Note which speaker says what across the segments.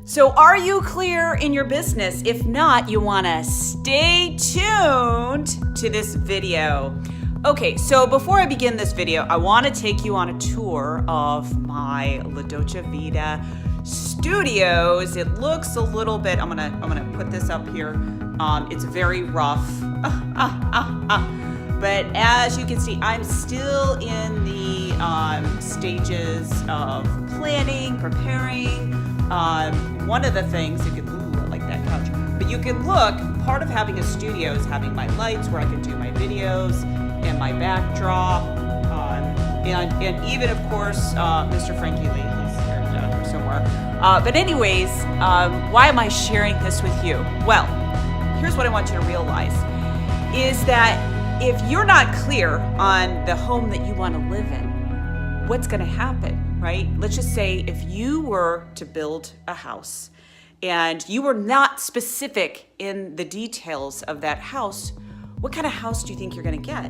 Speaker 1: So are you clear in your business? If not, you want to stay tuned to this video. Okay, so before I begin this video, I want to take you on a tour of my Dolce Vita studios. It looks a little bit, I'm gonna put this up here. It's very rough. But as you can see, I'm still in the stages of planning, preparing. One of the things, I like that couch, but you can look, part of having a studio is having my lights where I can do my videos and my backdrop, and even, of course, Mr. Frankie Lee, he's here down here somewhere. But anyways, why am I sharing this with you? Well, here's what I want you to realize, is that if you're not clear on the home that you want to live in, what's going to happen, right? Let's just say if you were to build a house and you were not specific in the details of that house, what kind of house do you think you're going to get?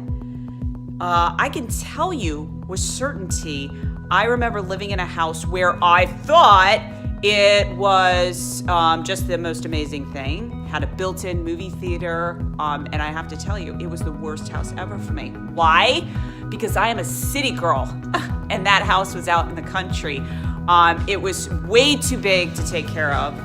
Speaker 1: I can tell you with certainty, I remember living in a house where I thought it was just the most amazing thing. Had a built-in movie theater, and I have to tell you, it was the worst house ever for me. Why? Because I am a city girl, and that house was out in the country. It was way too big to take care of.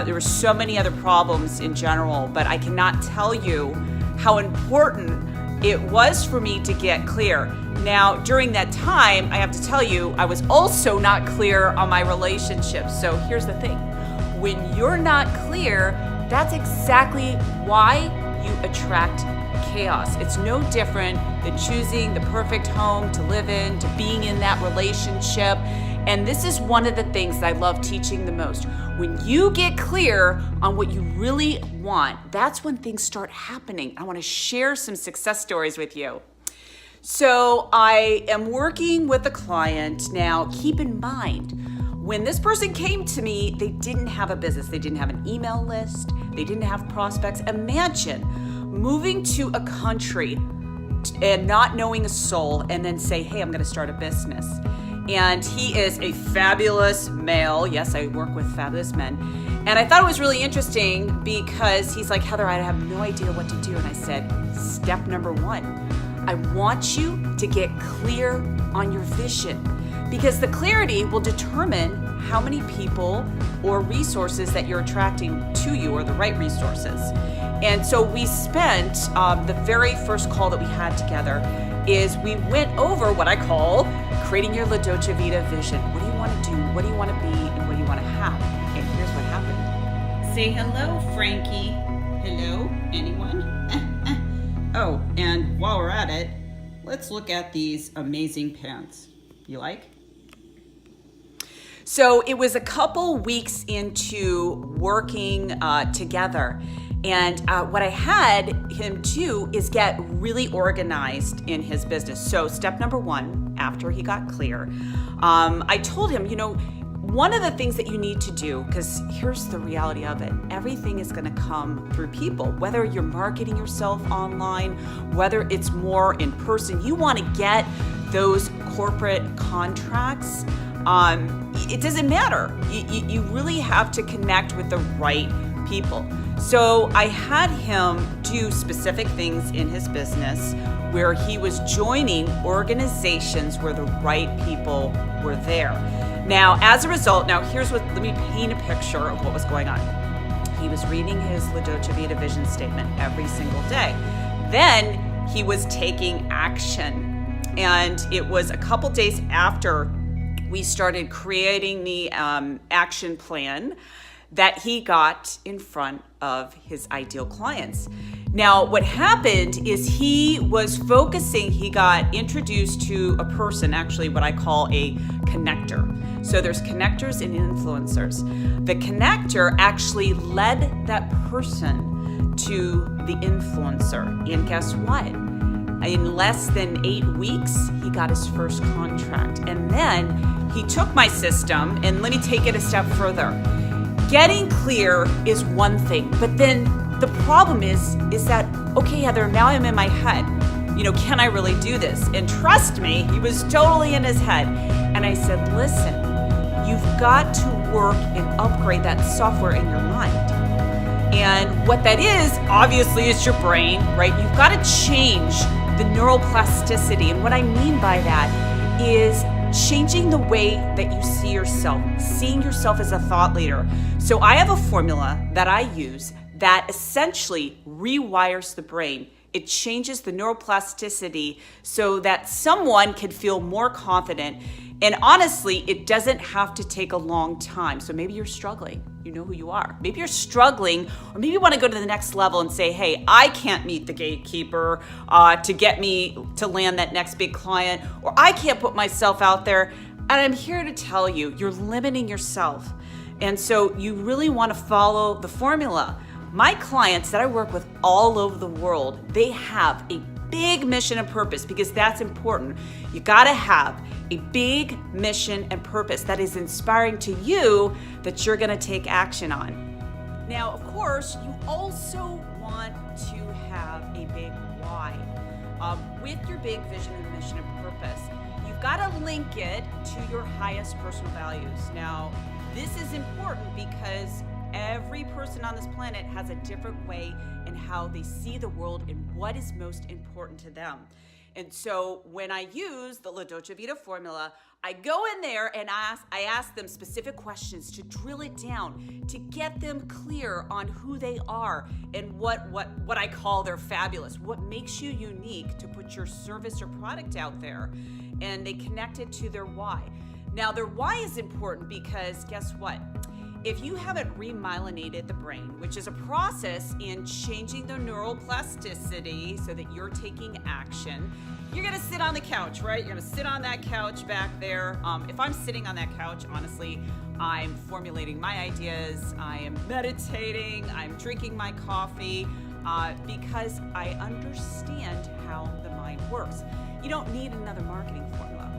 Speaker 1: There were so many other problems in general, but I cannot tell you how important it was for me to get clear. Now, during that time, I have to tell you, I was also not clear on my relationships. So here's the thing. When you're not clear, that's exactly why you attract chaos. It's no different than choosing the perfect home to live in, to being in that relationship. And this is one of the things that I love teaching the most. When you get clear on what you really want, that's when things start happening. I want to share some success stories with you. So I am working with a client. Now, keep in mind, when this person came to me, they didn't have a business. They didn't have an email list. They didn't have prospects. Imagine moving to a country and not knowing a soul and then say, hey, I'm going to start a business. And he is a fabulous male. Yes, I work with fabulous men. And I thought it was really interesting because he's like, Heather, I have no idea what to do. And I said, step number one, I want you to get clear on your vision, because the clarity will determine how many people or resources that you're attracting to you, or the right resources. And so we spent the very first call that we had together is we went over what I call creating your Dolce Vita vision. What do you want to do? What do you want to be? And what do you want to have? And here's what happened. Say hello, Frankie. Hello, anyone? Oh, and while we're at it, let's look at these amazing pants. You like? So it was a couple weeks into working together. And what I had him do is get really organized in his business. So step number one, after he got clear, I told him, one of the things that you need to do, because here's the reality of it, everything is going to come through people, whether you're marketing yourself online, whether it's more in person, you want to get those corporate contracts. It doesn't matter. You really have to connect with the right people. So I had him do specific things in his business where he was joining organizations where the right people were there. Now, as a result, let me paint a picture of what was going on. He was reading his Dolce Vita vision statement every single day. Then he was taking action. And it was a couple days after we started creating the action plan that he got in front of his ideal clients. Now, what happened is he was focusing, he got introduced to a person, actually what I call a connector. So there's connectors and influencers. The connector actually led that person to the influencer. And guess what? In less than 8 weeks, he got his first contract. And then he took my system, and let me take it a step further. Getting clear is one thing, but then the problem is that, okay, Heather, now I'm in my head. Can I really do this? And trust me, he was totally in his head. And I said, listen, you've got to work and upgrade that software in your mind. And what that is, obviously, is your brain, right? You've got to change the neuroplasticity. And what I mean by that is changing the way that you see yourself, seeing yourself as a thought leader. So I have a formula that I use that essentially rewires the brain. It changes the neuroplasticity so that someone can feel more confident. And honestly, it doesn't have to take a long time. So maybe you're struggling. You know who you are. Maybe you're struggling, or maybe you want to go to the next level and say, hey, I can't meet the gatekeeper to get me to land that next big client, or I can't put myself out there. And I'm here to tell you, you're limiting yourself. And so you really want to follow the formula. My clients that I work with all over the world, they have a big mission and purpose, because that's important. You gotta have a big mission and purpose that is inspiring to you, that you're gonna take action on. Now, of course, you also want to have a big why. With your big vision and mission and purpose, you've gotta link it to your highest personal values. Now, this is important because every person on this planet has a different way in how they see the world and what is most important to them. And so when I use the Dolce Vita Formula, I go in there and I ask them specific questions to drill it down, to get them clear on who they are and what I call their fabulous, what makes you unique to put your service or product out there. And they connect it to their why. Now, their why is important because guess what? If you haven't remyelinated the brain, which is a process in changing the neuroplasticity so that you're taking action, you're gonna sit on the couch, right? You're gonna sit on that couch back there. If I'm sitting on that couch, honestly, I'm formulating my ideas, I am meditating, I'm drinking my coffee, because I understand how the mind works. You don't need another marketing formula.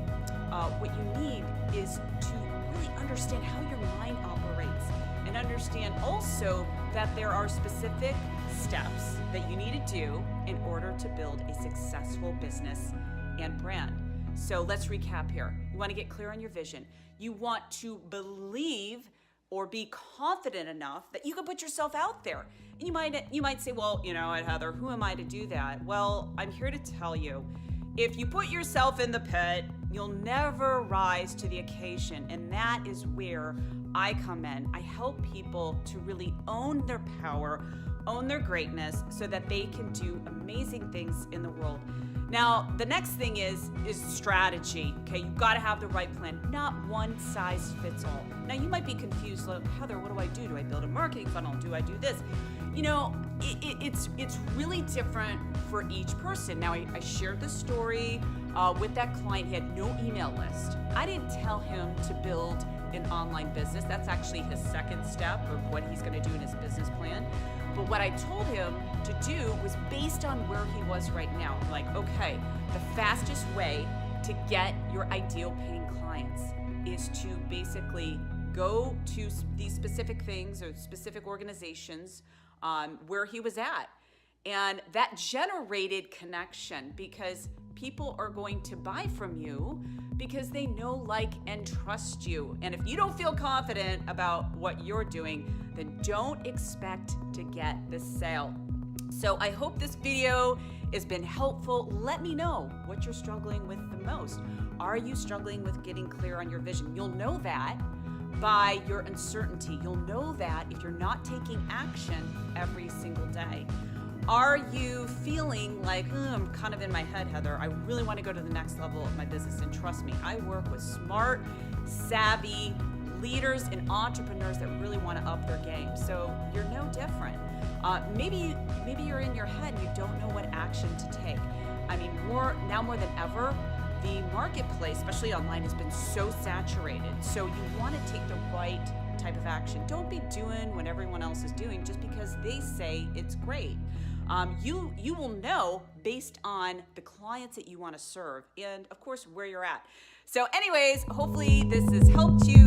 Speaker 1: What you need is to really understand how your mind operates, and understand also that there are specific steps that you need to do in order to build a successful business and brand. So let's recap here. You want to get clear on your vision. You want to believe or be confident enough that you can put yourself out there. And you might say, well, you know, Heather, who am I to do that? Well, I'm here to tell you, if you put yourself in the pit, you'll never rise to the occasion. And that is where I come in. I help people to really own their power, own their greatness, so that they can do amazing things in the world. Now, the next thing is strategy. Okay, you've got to have the right plan, not one size fits all. Now, you might be confused, like, Heather, what do I do? Do I build a marketing funnel? Do I do this? You know, it's really different for each person. Now, I shared the story with that client. He had no email list. I didn't tell him to build an online business. That's actually his second step of what he's going to do in his business plan. But what I told him to do was based on where he was right now. Like, okay, the fastest way to get your ideal paying clients is to basically go to these specific things or specific organizations where he was at. And that generated connection, because people are going to buy from you because they know, like, and trust you. And if you don't feel confident about what you're doing, then don't expect to get the sale. So I hope this video has been helpful. Let me know what you're struggling with the most. Are you struggling with getting clear on your vision? You'll know that by your uncertainty. You'll know that if you're not taking action every single day. Are you feeling like, I'm kind of in my head, Heather, I really want to go to the next level of my business? And trust me, I work with smart, savvy leaders and entrepreneurs that really want to up their game. So you're no different. Maybe you're in your head and you don't know what action to take. I mean, now more than ever, the marketplace, especially online, has been so saturated. So you want to take the right type of action. Don't be doing what everyone else is doing just because they say it's great. You will know based on the clients that you want to serve and, of course, where you're at. So anyways, hopefully this has helped you.